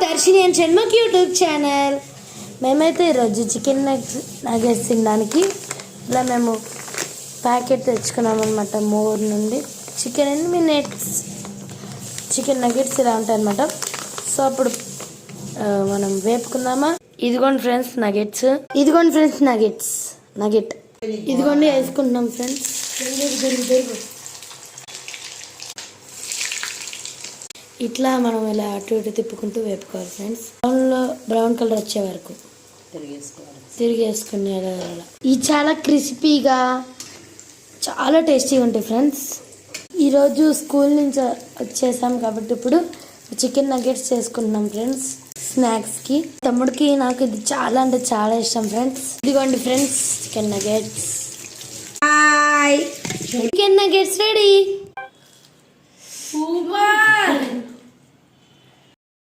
Darshini and Shanmukh YouTube channel. మేమైతే ఈరోజు chicken nuggets తినడానికి ఇలా మేము ప్యాకెట్ తెచ్చుకున్నాం అనమాట. మోర్ నుండి చికెన్ నగెట్స్ ఇలా ఉంటాయి అనమాట. సో అప్పుడు మనం వేపుకుందామా. ఇదిగోండి ఫ్రెండ్స్ నగెట్స్, నగెట్ ఇదిగోండి వేసుకుంటున్నాం ఫ్రెండ్స్. ఇట్లా మనం ఇలా అటు ఇటు తిప్పుకుంటూ వేపుకోవాలి ఫ్రెండ్స్. బ్రౌన్ కలర్ వచ్చే వరకు తిరిగేసుకునే. ఇది చాలా క్రిస్పీగా చాలా టేస్టీగా ఉంటాయి ఫ్రెండ్స్. ఈరోజు స్కూల్ నుంచి వచ్చేసాం కాబట్టి ఇప్పుడు చికెన్ నగెట్స్ చేసుకుంటున్నాం ఫ్రెండ్స్ స్నాక్స్కి. తమ్ముడికి నాకు ఇది చాలా అంటే చాలా ఇష్టం ఫ్రెండ్స్. ఇదిగోండి friends chicken nuggets. Chicken nuggets ready. Super.